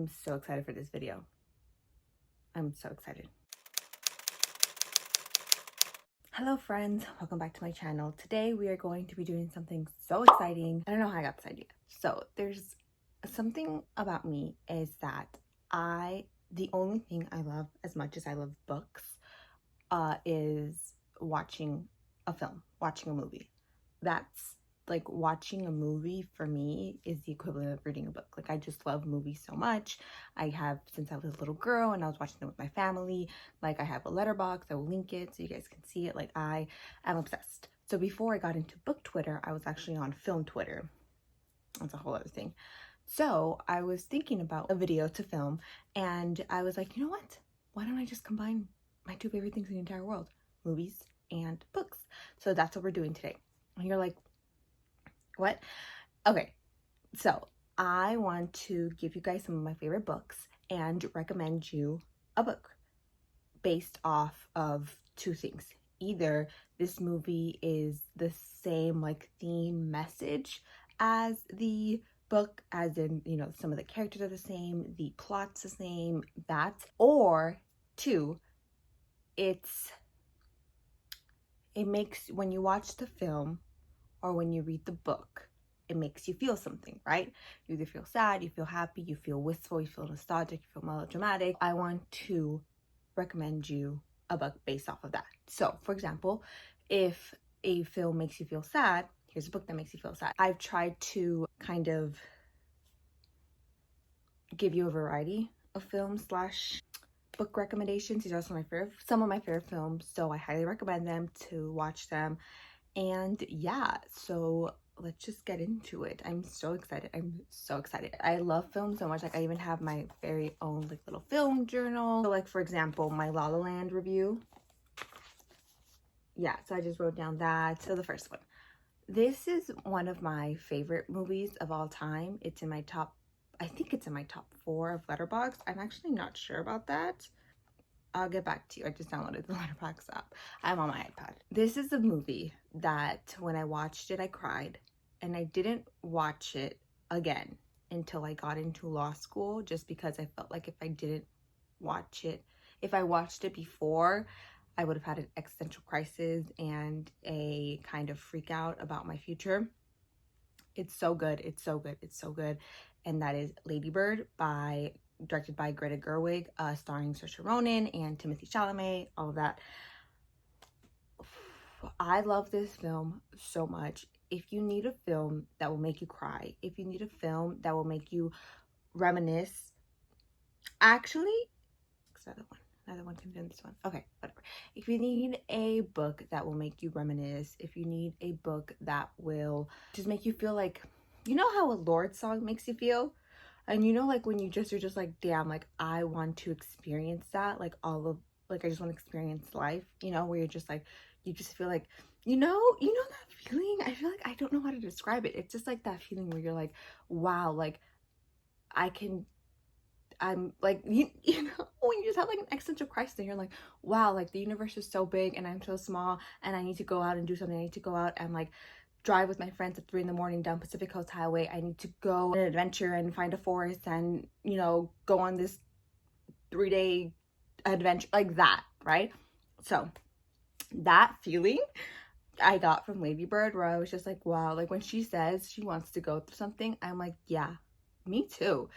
I'm so excited for this video. I'm so excited. Hello friends, welcome back to my channel. Today we are going to be doing something so exciting. I don't know how I got this idea. So there's something about me is that the only thing I love as much as I love books is watching a film, watching a movie. That's like watching a movie for me is the equivalent of reading a book. Like I just love movies so much. I have since I was a little girl and I was watching them with my family. Like I have a letterbox, I will link it so you guys can see it. Like I am obsessed. So before I got into book Twitter, I was actually on film Twitter. That's a whole other thing. So I was thinking about a video to film and I was like, you know what? Why don't I just combine my two favorite things in the entire world, movies and books? So that's what we're doing today. And you're like, what? Okay, so I want to give you guys some of my favorite books and recommend you a book based off of two things. Either this movie is the same like theme message as the book, as in, you know, some of the characters are the same, the plot's the same, that, or two, it makes, when you watch the film or when you read the book, it makes you feel something, right? You either feel sad, you feel happy, you feel wistful, you feel nostalgic, you feel melodramatic. I want to recommend you a book based off of that. So, for example, if a film makes you feel sad, here's a book that makes you feel sad. I've tried to kind of give you a variety of films slash book recommendations. These are some of my favorite films, so I highly recommend them to watch them. And yeah, so let's just get into it. I'm so excited. I love film so much. Like I even have my very own like little film journal. So like for example, my La La Land review. Yeah, so I just wrote down that. So the first one. This is one of my favorite movies of all time. It's in my top, I think it's in my top 4 of Letterboxd. I'm actually not sure about that. I'll get back to you. I just downloaded the Letterboxd app. I'm on my iPad. This is a movie that when I watched it, I cried. And I didn't watch it again until I got into law school, just because I felt like if I didn't watch it, if I watched it before, I would have had an existential crisis and a kind of freak out about my future. It's so good. It's so good. It's so good. And that is Lady Bird, directed by Greta Gerwig, starring Saoirse Ronan and Timothée Chalamet, all of that. I love this film so much. If you need a film that will make you cry, if you need a film that will make you reminisce, actually, another one can do this one. Okay, whatever. If you need a book that will make you reminisce, if you need a book that will just make you feel like, you know how a Lorde song makes you feel? And you know, like when you're just like, damn, like I want to experience that, like I just want to experience life, you know, where you're just like, you just feel like, you know that feeling? I feel like I don't know how to describe it. It's just like that feeling where you're like, wow, like I'm like, you know, when you just have like an existential crisis and you're like, wow, like the universe is so big and I'm so small and I need to go out and do something. I need to go out and like drive with my friends at 3 a.m. down Pacific Coast Highway. I need to go on an adventure and find a forest and, you know, go on this 3-day adventure, like that, right? So that feeling I got from Lady Bird, where I was just like, wow, like when she says she wants to go through something, I'm like, yeah, me too.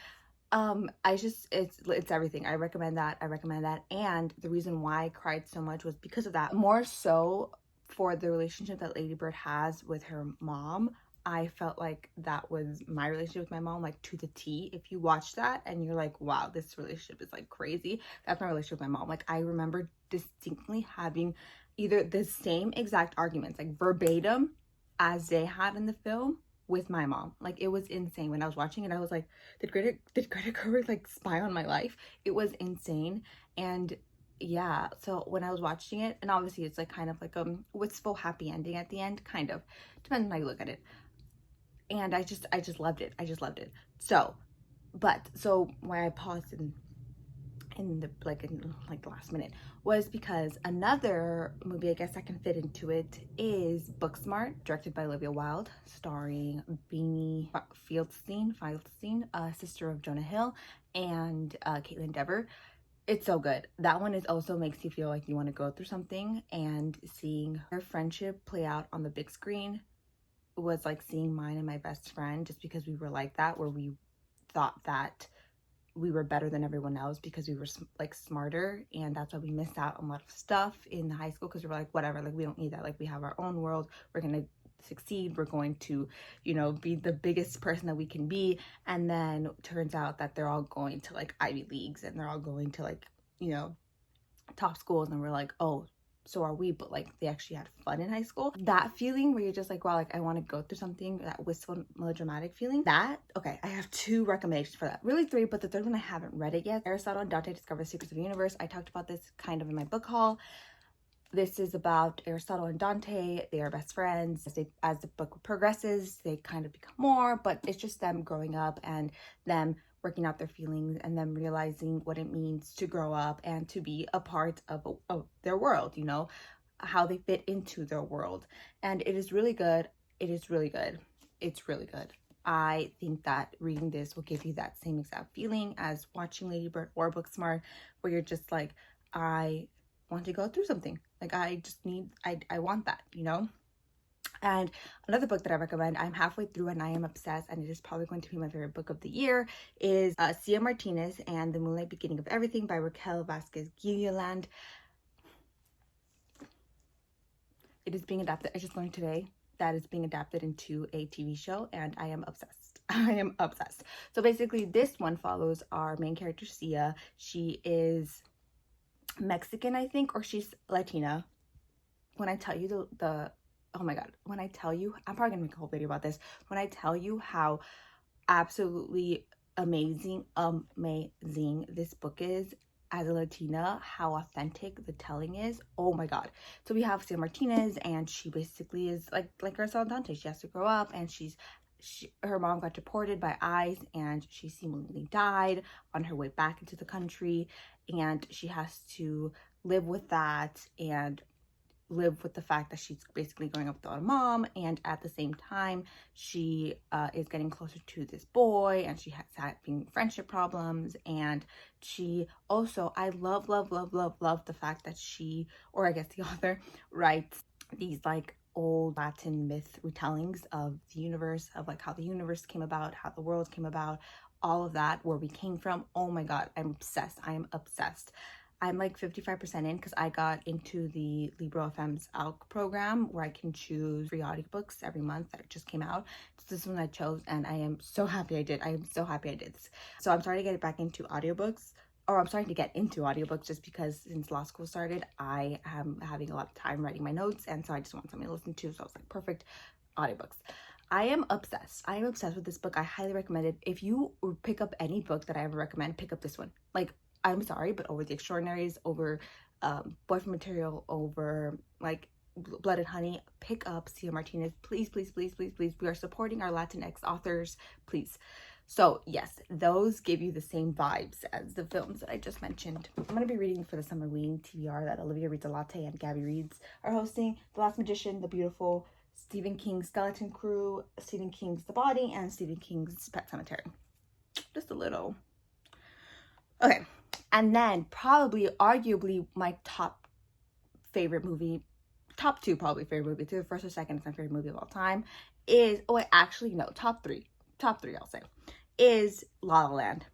It's everything. I recommend that. And the reason why I cried so much was because of that. More so for the relationship that Lady Bird has with her mom. I felt like that was my relationship with my mom, like to the T. If you watch that and you're like, wow, this relationship is like crazy, that's my relationship with my mom. Like I remember distinctly having either the same exact arguments, like verbatim as they had in the film, with my mom. Like it was insane. When I was watching it, I was like, did Greta Gerwig like spy on my life? It was insane. And yeah, so when I was watching it, and obviously it's like kind of like a wistful happy ending at the end, kind of, depends on how you look at it. And I just loved it. So when I paused in the last minute, was because another movie I guess I can fit into it is Booksmart, directed by Olivia Wilde, starring Beanie Feldstein, sister of Jonah Hill, and Caitlin Dever. It's so good. That one is also makes you feel like you want to go through something, and seeing her friendship play out on the big screen was like seeing mine and my best friend, just because we were like that, where we thought that we were better than everyone else because we were like smarter, and that's why we missed out on a lot of stuff in high school, because we were like, whatever, like we don't need that, like we have our own world, we're gonna succeed, we're going to, you know, be the biggest person that we can be. And then turns out that they're all going to like Ivy Leagues, and they're all going to like, you know, top schools, and we're like, oh, so are we, but like they actually had fun in high school. That feeling where you're just like, wow, like I want to go through something, that wistful melodramatic feeling. That, okay, I have 2 recommendations for that, really 3, but the third one I haven't read it yet. Aristotle and Dante Discover the Secrets of the Universe. I talked about this kind of in my book haul. This is about Aristotle and Dante. They are best friends. As the book progresses, they kind of become more, but it's just them growing up and them working out their feelings, and them realizing what it means to grow up and to be a part of their world, you know, how they fit into their world. And it is really good. It is really good. It's really good. I think that reading this will give you that same exact feeling as watching Lady Bird or Booksmart, where you're just like, I want to go through something. Like I just need, I want that, you know? And another book that I recommend, I'm halfway through and I am obsessed, and it is probably going to be my favorite book of the year, is Cia Martinez and the Moonlight Beginning of Everything by Raquel Vasquez Gilliland. It is being adapted, I just learned today that it's being adapted into a TV show, and I am obsessed. I am obsessed. So basically this one follows our main character, Cia. She is Mexican, I think, or she's Latina. When I tell you oh my god, when I tell you, I'm probably gonna make a whole video about this, when I tell you how absolutely amazing this book is as a Latina, how authentic the telling is, oh my god. So we have Cia Martinez, and she basically is like Ursula Dante. She has to grow up, and her mom got deported by ICE, and she seemingly died on her way back into the country, and she has to live with that and live with the fact that she's basically growing up without a mom, and at the same time she is getting closer to this boy, and she has having friendship problems. And she also, I love the fact that she, or I guess the author, writes these like old Latin myth retellings of the universe, of like how the universe came about, how the world came about, all of that, where we came from. Oh my god, I'm obsessed. I am obsessed. I'm like 55% in, because I got into the Libro FM's ALC program, where I can choose free audiobooks every month that just came out. So this one I chose, and I am so happy I did. I am so happy I did this. So I'm starting to get back into audiobooks, or I'm starting to get into audiobooks, just because since law school started, I am having a lot of time writing my notes, and so I just want something to listen to. So I was like, perfect, audiobooks. I am obsessed. I am obsessed with this book. I highly recommend it. If you pick up any book that I ever recommend, pick up this one. Like, I'm sorry, but over The Extraordinaries, over Boyfriend Material, over like Blood and Honey, pick up Cia Martinez. Please, please, please, please, please. We are supporting our Latinx authors, please. So yes, those give you the same vibes as the films that I just mentioned. I'm going to be reading for the Summer Ween TBR that Olivia Reads a Latte and Gabby Reads are hosting: The Last Magician, The Beautiful, Stephen King's Skeleton Crew, Stephen King's The Body, and Stephen King's Pet Cemetery. Just a little. Okay. And then probably, arguably, my top favorite movie, top 2 probably favorite movie, to the first or second is my favorite movie of all time, is, oh wait, actually no, top 3 I'll say, is La La Land.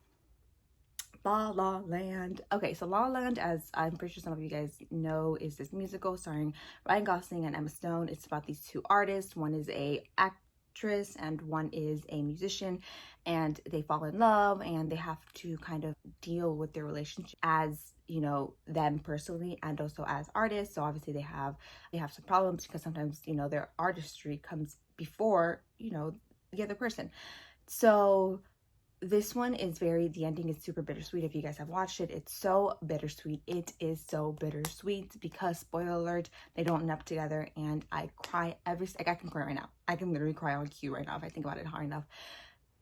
La La Land. Okay, so La La Land, as I'm pretty sure some of you guys know, is this musical starring Ryan Gosling and Emma Stone. It's about these 2 artists. One is a actress and one is a musician, and they fall in love, and they have to kind of deal with their relationship as, you know, them personally and also as artists. So obviously they have some problems, because sometimes, you know, their artistry comes before, you know, the other person. So this one is the ending is super bittersweet. If you guys have watched it, it's so bittersweet. It is so bittersweet, because, spoiler alert, they don't end up together, and I cry I can cry right now. I can literally cry on cue right now if I think about it hard enough.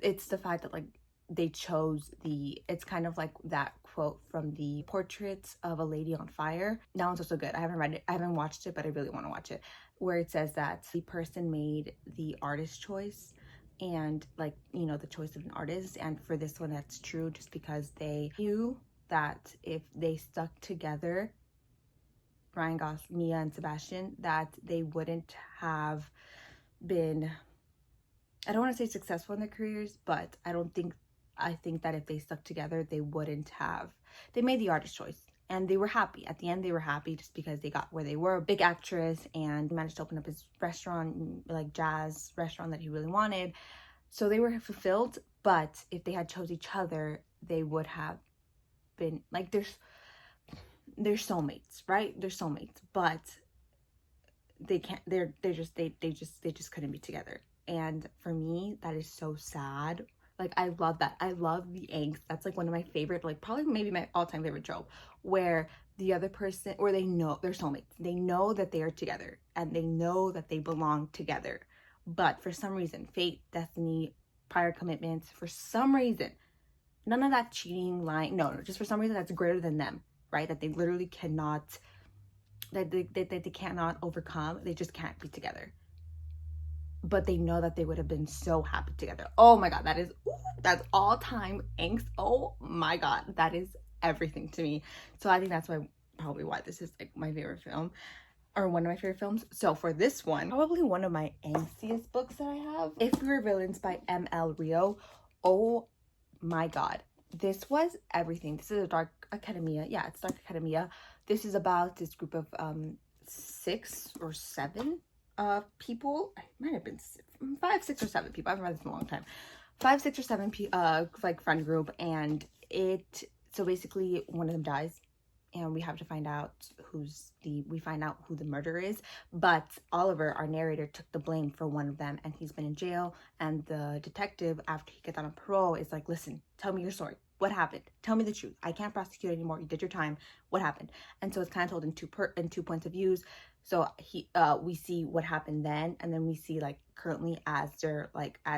It's the fact that, like, they chose it's kind of like that quote from the Portraits of a Lady on Fire. That one's also good. I haven't read it, I haven't watched it, but I really want to watch it, where it says that the person made the artist choice, and like, you know, the choice of an artist. And for this one, that's true, just because they knew that if they stuck together, Ryan Gosling, Mia and Sebastian, that they wouldn't have been, I don't want to say successful in their careers, but I think that if they stuck together, they wouldn't have, they made the artist choice. And they were happy. At the end, they were happy just because they got where they were. A big actress, and managed to open up his restaurant, like jazz restaurant that he really wanted. So they were fulfilled. But if they had chose each other, they would have been like, they're soulmates, right? They're soulmates, but they can't. They just couldn't be together. And for me, that is so sad. Like, I love that. I love the angst. That's like one of my favorite, like probably maybe my all-time favorite trope, where the other person, or they know they're soulmates. They know that they are together and they know that they belong together. But for some reason, fate, destiny, prior commitments, for some reason, none of that cheating, lying, no, just for some reason that's greater than them, right? That they literally cannot, that they cannot overcome. They just can't be together. But they know that they would have been so happy together. Oh my god, that's all-time angst. Oh my god, that is everything to me. So I think that's probably why this is like my favorite film, or one of my favorite films. So for this one, probably one of my angstiest books that I have, If We Were Villains by M.L. Rio. Oh my god, this was everything. This is a dark academia. Yeah, it's dark academia. This is about this group of 6 or 7 people. It might have been 5, 6, or 7 people. I haven't read this in a long time. 5, 6, or 7 like friend group, and so basically one of them dies, and we have to find out who the murderer is. But Oliver, our narrator, took the blame for one of them, and he's been in jail. And the detective, after he gets out on parole, is like, listen, tell me your story. What happened? Tell me the truth. I can't prosecute anymore. You did your time. What happened? And so it's kind of told in two points of views. So we see what happened then, and then we see like currently as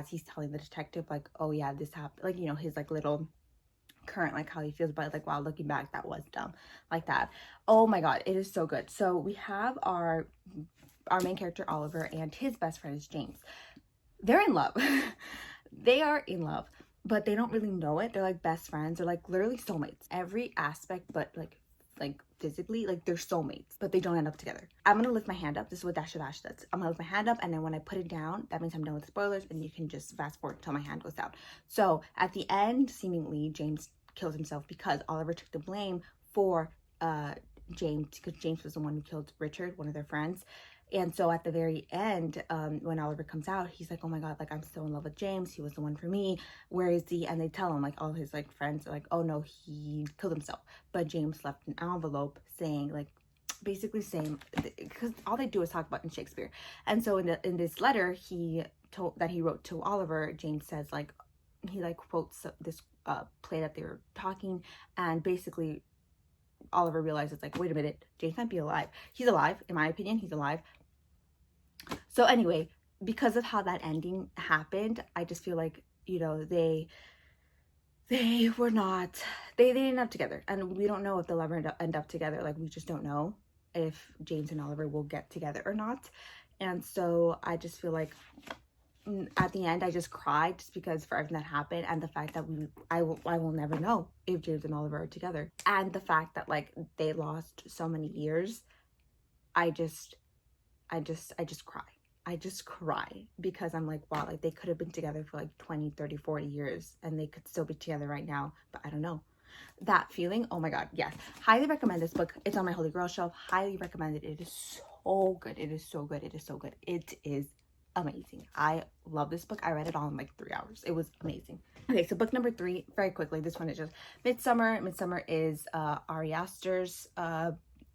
he's telling the detective, like, oh yeah, this happened, like, you know, his like little current, like how he feels about it, like, wow, looking back, that was dumb, like that. Oh my god, it is so good. So we have our main character Oliver, and his best friend is James. They're in love. They are in love, but they don't really know it. They're like best friends. They're like literally soulmates, every aspect, but like physically, like they're soulmates, but they don't end up together. I'm gonna lift my hand up. This is what Dash Dash does. I'm gonna lift my hand up, and then when I put it down, that means I'm done with the spoilers, and you can just fast forward until my hand goes down. So at the end, seemingly James kills himself because Oliver took the blame for James, because James was the one who killed Richard, one of their friends. And so at the very end, when Oliver comes out, he's like, oh my god, like, I'm still in love with James. He was the one for me. Where is he? And they tell him, like, all his like friends are like, oh no, he killed himself. But James left an envelope saying, like, basically saying, because all they do is talk about in Shakespeare. And so in this letter he wrote to Oliver, James says, like, he like quotes this play that they were talking, and basically Oliver realizes, like, wait a minute, James might be alive. He's alive, in my opinion, he's alive. So anyway, because of how that ending happened, I just feel like, you know, they were not, they didn't end up together, and we don't know if they'll ever end up together. Like, we just don't know if James and Oliver will get together or not. And so I just feel like at the end I just cried, just because for everything that happened, and the fact that I will never know if James and Oliver are together, and the fact that like they lost so many years. I just cry. I just cry, because I'm like, wow, like they could have been together for like 20, 30, 40 years, and they could still be together right now, but I don't know. That feeling, oh my god, yes. Highly recommend this book. It's on my Holy Grail shelf. Highly recommend it. It is so good. It is so good. It is so good. It is amazing. I love this book. I read it all in like 3 hours. It was amazing. Okay, so book number 3, very quickly. This one is just Midsummer. Midsummer is Ari Aster's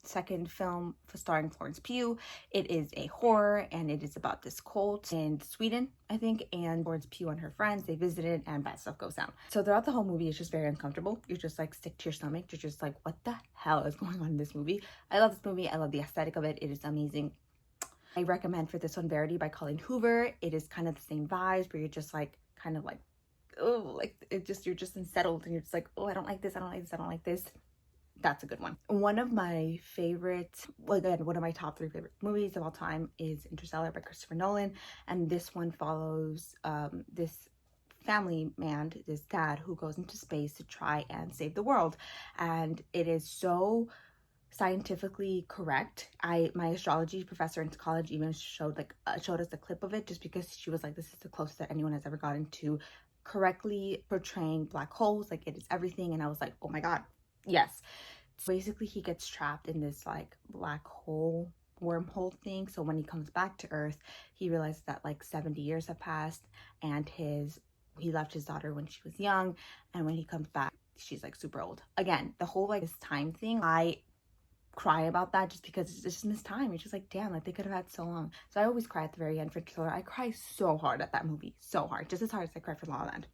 second film starring Florence Pugh. It is a horror, and it is about this cult in Sweden, I think, and Florence Pugh and her friends, they visited, and bad stuff goes down. So throughout the whole movie, it's just very uncomfortable. You're just like sick to your stomach. You're just like, what the hell is going on in this movie? I love this movie. I love the aesthetic of it. It is amazing. I recommend for this one Verity by Colleen Hoover. It is kind of the same vibes, where you're just like kind of like oh, like it just, you're just unsettled and you're just like, oh, I don't like this, I don't like this, I don't like this. That's a good one. One of my favorite, well, again, one of my top 3 favorite movies of all time is Interstellar by Christopher Nolan. And this one follows this family man, this dad who goes into space to try and save the world. And it is so scientifically correct. My astrology professor in college even showed us a clip of it, just because she was like, this is the closest that anyone has ever gotten to correctly portraying black holes. Like, it is everything. And I was like, oh my god, yes. So basically he gets trapped in this like black hole wormhole thing. So when he comes back to Earth, he realizes that like 70 years have passed, and he left his daughter when she was young, and when he comes back, she's like super old. Again, the whole like this time thing, I cry about that just because it's just missed time. It's just like, damn, like they could have had so long. So I always cry at the very end for Interstellar. I cry so hard at that movie, so hard, just as hard as I cry for La La Land.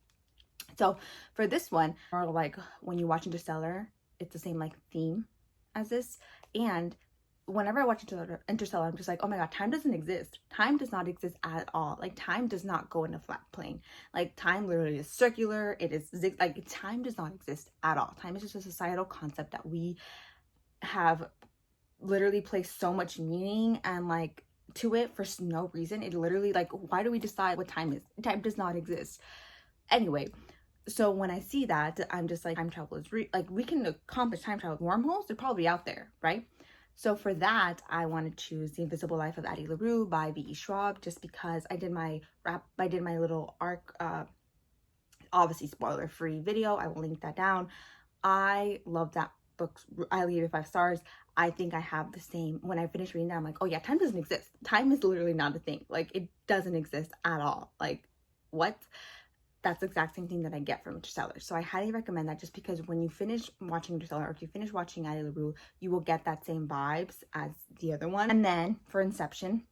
So for this one, or like when you watch Interstellar, it's the same like theme as this. And whenever I watch Interstellar, I'm just like, oh my god, time doesn't exist. Time does not exist at all. Like, time does not go in a flat plane. Like, time literally is circular. It is like, time does not exist at all. Time is just a societal concept that we have literally placed so much meaning and like to it for no reason. It literally, like, why do we decide what time is? Time does not exist. Anyway, so when I see that, I'm just like, time travel is like, we can accomplish time travel. Wormholes, they're probably out there, right? So for that, I want to choose The Invisible Life of Addie LaRue by V.E. Schwab, just because I did my little arc, obviously spoiler-free video. I will link that down. I love that book. I gave it 5 stars. I think I have the same. When I finished reading that, I'm like, oh yeah, time doesn't exist. Time is literally not a thing. Like, it doesn't exist at all. Like, what? That's the exact same thing that I get from Interstellar. So I highly recommend that, just because when you finish watching Interstellar, or if you finish watching Addie LaRue, you will get that same vibes as the other one. And then for Inception.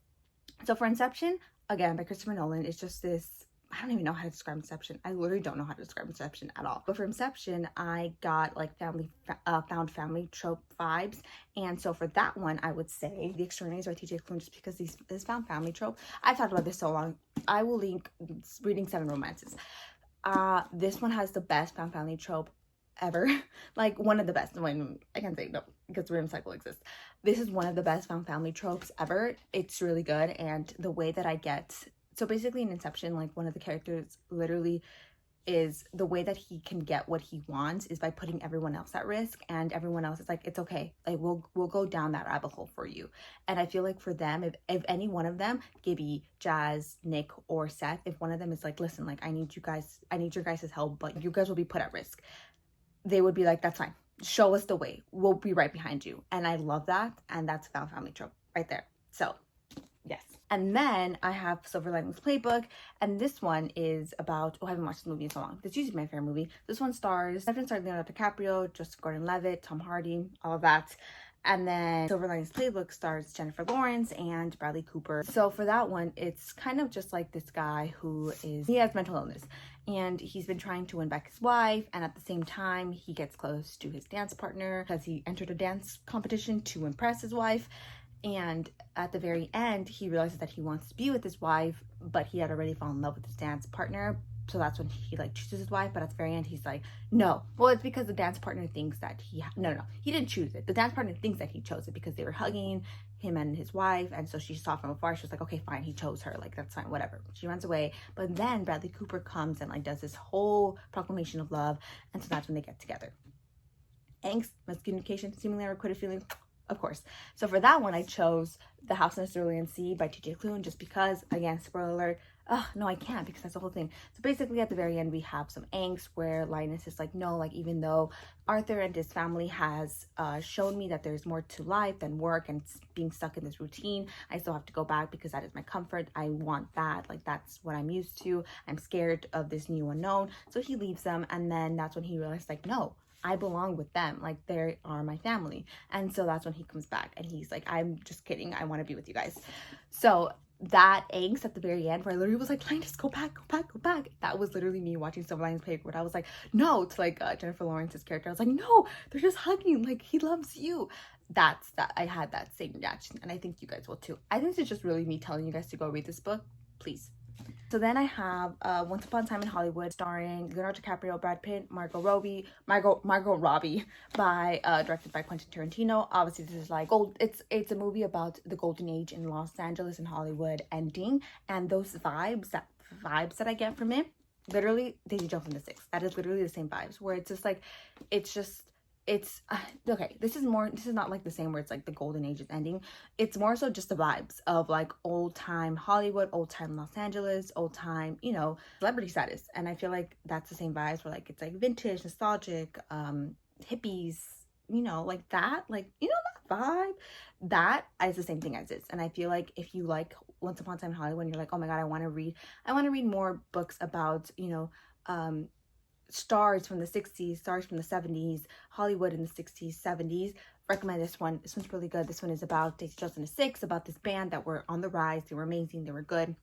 So for Inception, again, by Christopher Nolan, it's just this, I don't even know how to describe Inception. I literally don't know how to describe Inception at all. But for Inception, I got like found family trope vibes. And so for that one, I would say The Extraordinaries by TJ Klune, just because this found family trope, I've talked about this so long. I will link Reading 7 Romances. This one has the best found family trope ever. Like, one of the best. When I can't say no, because the Rim Cycle exists. This is one of the best found family tropes ever. It's really good. And the way that I get, so basically in Inception, like, one of the characters literally is, the way that he can get what he wants is by putting everyone else at risk, and everyone else is like, it's okay, like, we'll go down that rabbit hole for you. And I feel like for them, if any one of them, Gibby, Jazz, Nick, or Seth, if one of them is like, listen, like, I need your guys' help, but you guys will be put at risk, they would be like, that's fine, show us the way, we'll be right behind you. And I love that. And that's found family trope right there. So yes. And then I have Silver Linings Playbook, and this one is about, oh, I haven't watched this movie in so long. This is usually my favorite movie. This one stars Leonardo DiCaprio, Joseph Gordon-Levitt, Tom Hardy, all of that. And then Silver Linings Playbook stars Jennifer Lawrence and Bradley Cooper. So for that one, it's kind of just like this guy he has mental illness, and he's been trying to win back his wife, and at the same time, he gets close to his dance partner because he entered a dance competition to impress his wife. And at the very end, he realizes that he wants to be with his wife, but he had already fallen in love with his dance partner. So that's when he like chooses his wife. But at the very end, he's like, no. Well, it's because the dance partner thinks that no, he didn't choose it. The dance partner thinks that he chose it because they were hugging, him and his wife. And so she saw from afar. She was like, okay, fine, he chose her. Like, that's fine, whatever. She runs away. But then Bradley Cooper comes and like does this whole proclamation of love. And so that's when they get together. Angst, miscommunication, seemingly unrequited feelings. Of course. So for that one, I chose The House in the Cerulean Sea by TJ Klune, just because, again, spoiler alert. Oh, no, I can't, because that's the whole thing. So basically at the very end, we have some angst where Linus is like, no, like, even though Arthur and his family has shown me that there's more to life than work and being stuck in this routine, I still have to go back because that is my comfort. I want that. Like, that's what I'm used to. I'm scared of this new unknown. So he leaves them, and then that's when he realized, like, no, I belong with them. Like, they are my family. And so that's when he comes back and he's like, I'm just kidding. I want to be with you guys. So that angst at the very end where I literally was like, Linus, go back, go back, go back. That was literally me watching Silver Linings Playbook, where I was like, no, to like Jennifer Lawrence's character. I was like, no, they're just hugging. Like, he loves you. That's that. I had that same reaction. And I think you guys will too. I think it's just really me telling you guys to go read this book. Please So then I have Once Upon a Time in Hollywood, starring Leonardo DiCaprio, Brad Pitt, Margot Robbie, by directed by Quentin Tarantino. Obviously, this is like gold. It's a movie about the golden age in Los Angeles and Hollywood ending, and those vibes that I get from it. Literally, Daisy Jones and the Six. That is literally the same vibes. Where it's just like, it's okay, this is not like the same where it's like the golden age is ending. It's more so just the vibes of like old time Hollywood, old time Los Angeles, old time, you know, celebrity status. And I feel like that's the same vibes where like it's like vintage, nostalgic, hippies, you know, like that, like, you know, that vibe. That is the same thing as this. And I feel like if you like Once Upon a Time in Hollywood and you're like, oh my god, I want to read more books about, you know, stars from the 60s, stars from the 70s, Hollywood in the 60s, 70s. Recommend this one. This one's really good. This one is about Daisy Jones and the Six, about this band that were on the rise. They were amazing. They were good.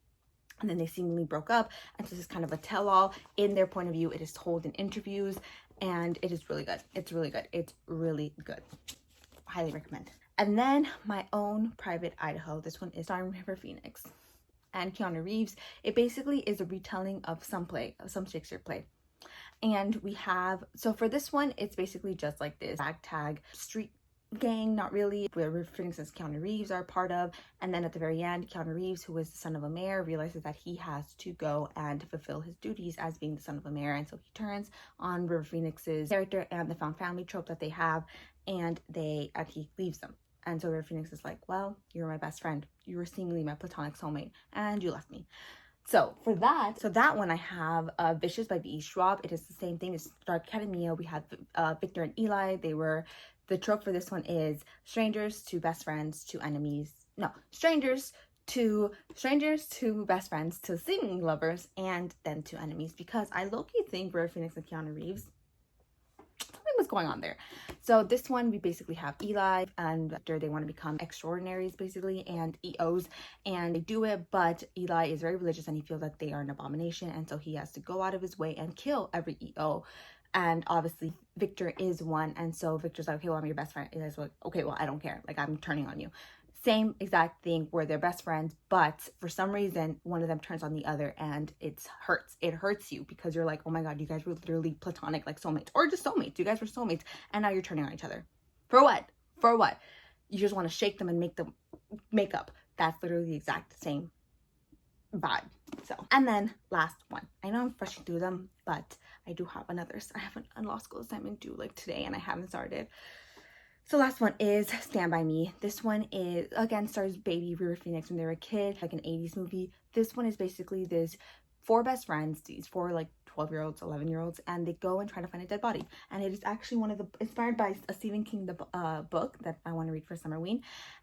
And then they seemingly broke up. And so this is kind of a tell-all in their point of view. It is told in interviews, and it is really good. It's really good. It's really good. Highly recommend. And then My Own Private Idaho. This one is starring River Phoenix and Keanu Reeves. It basically is a retelling of some Shakespeare play. And we have, so for this one, it's basically just like this ragtag street gang, not really, where River Phoenix and Keanu Reeves are part of. And then at the very end, Keanu Reeves, who is the son of a mayor, realizes that he has to go and fulfill his duties as being the son of a mayor. And so he turns on River Phoenix's character and the found family trope that they have, and he leaves them. And so River Phoenix is like, well, you're my best friend. You were seemingly my platonic soulmate, and you left me. So that one I have Vicious by V.E. Schwab. It is the same thing. It's Dark Academia. We have Victor and Eli. The trope for this one is strangers to best friends to enemies. No, strangers to best friends to seemingly lovers, and then to enemies. Because I low-key think River Phoenix and Keanu Reeves, something was going on there. So this one, we basically have Eli and Victor. They want to become extraordinaries, basically, and EOs, and they do it, but Eli is very religious and he feels that they are an abomination, and so he has to go out of his way and kill every EO. And obviously Victor is one, and so Victor's like, okay, well, I'm your best friend. Eli's like, okay, well, I don't care, like, I'm turning on you. Same exact thing where they're best friends, but for some reason one of them turns on the other, and it hurts you because you're like, oh my god, you guys were literally platonic, like soulmates, or just soulmates. You guys were soulmates, and now you're turning on each other. For what? You just want to shake them and make them make up. That's literally the exact same vibe. So, and then last one, I know I'm rushing through them, but I do have I have a law school assignment due like today, and I haven't started. So last one is Stand By Me. This one is, again, stars baby River Phoenix when they were a kid, like an 80s movie. This one is basically this 4 best friends, these 4 like 12-year-olds, 11-year-olds, and they go and try to find a dead body. And it is actually inspired by a Stephen King book that I want to read for Summerween.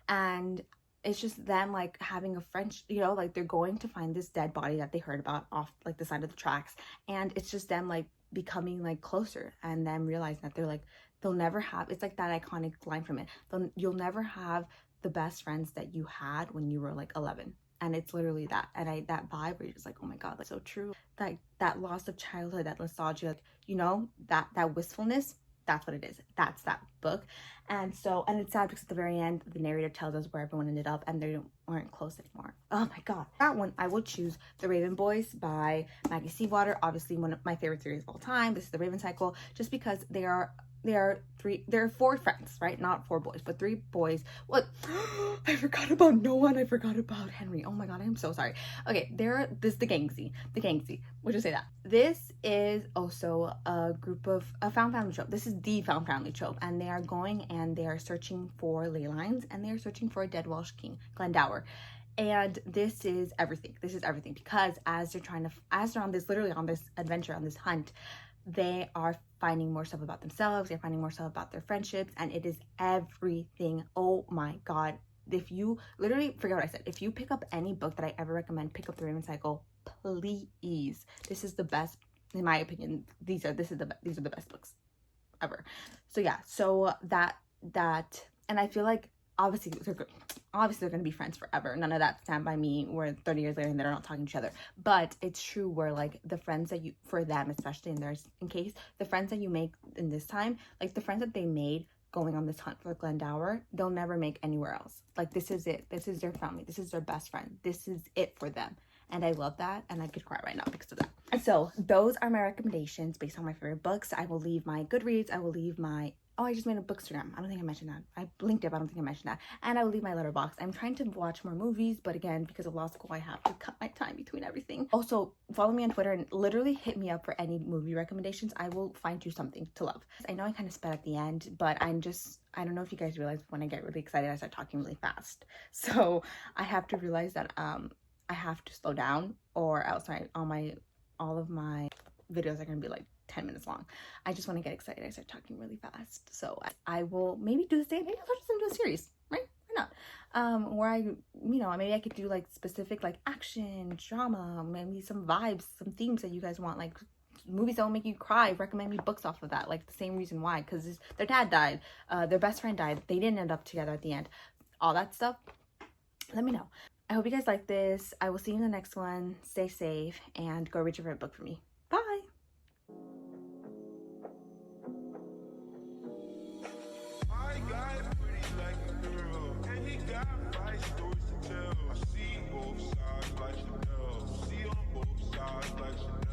And it's just them like having a French, you know, like they're going to find this dead body that they heard about off like the side of the tracks. And it's just them like becoming like closer, and them realizing that they're like, they'll never have, it's like that iconic line from it, you'll never have the best friends that you had when you were like 11. And it's literally that. And that vibe where you're just like, oh my god, that's so true. That loss of childhood, that nostalgia, like, you know, that wistfulness, that's what it is. That's that book. And it's sad because at the very end, the narrator tells us where everyone ended up, and they weren't close anymore. Oh my god. That one, I will choose The Raven Boys by Maggie Seawater. Obviously one of my favorite series of all time. This is the Raven Cycle, just because there are 4 friends, right? Not 4 boys, but 3 boys. What? I forgot about Noah, and I forgot about Henry. Oh my god, I'm so sorry. Okay, this is the Gangsy. We'll just say that. This is also a group of a found family trope. This is the found family trope, and they are going and they are searching for ley lines, and they are searching for a dead Welsh king, Glendower. And this is everything. Because as they're on this adventure, on this hunt, they are finding more stuff about themselves, they're finding more stuff about their friendships, and it is everything. Oh my god. If you literally, forget what I said, if you pick up any book that I ever recommend, pick up The Raven Cycle, please. This is the best, in my opinion. These are the best books ever. So yeah, so that and I feel like obviously they're going to be friends forever. None of that Stand By Me where 30 years later and they're not talking to each other. But it's true where like the friends that you, for them especially, in case the friends that you make in this time, like the friends that they made going on this hunt for Glendower, they'll never make anywhere else. Like this is it. This is their family. This is their best friend. This is it for them. and I love that, and I could cry right now because of that. And so those are my recommendations based on my favorite books. I will leave my Goodreads, I will leave my, oh, I just made a Bookstagram. I don't think I mentioned that. I linked it, but I don't think I mentioned that. And I will leave my letterbox. I'm trying to watch more movies, but again, because of law school, I have to cut my time between everything. Also, follow me on Twitter and literally hit me up for any movie recommendations. I will find you something to love. I know I kind of sped at the end, but I don't know if you guys realize when I get really excited, I start talking really fast. So I have to realize that I have to slow down, or else all of my videos are gonna be like 10 minutes long. I just want to get excited. I start talking really fast. So I will maybe do the same. Maybe I'll just do a series, right? Why not? Where I, maybe I could do like specific like action, drama, maybe some vibes, some themes that you guys want, like movies that will make you cry. Recommend me books off of that, like the same reason why, because their dad died, their best friend died, they didn't end up together at the end, all that stuff. Let me know. I hope you guys like this. I will see you in the next one. Stay safe and go read your favorite book for me. Bye. Stories to tell. I see both sides like Chanel. See on both sides like Chanel.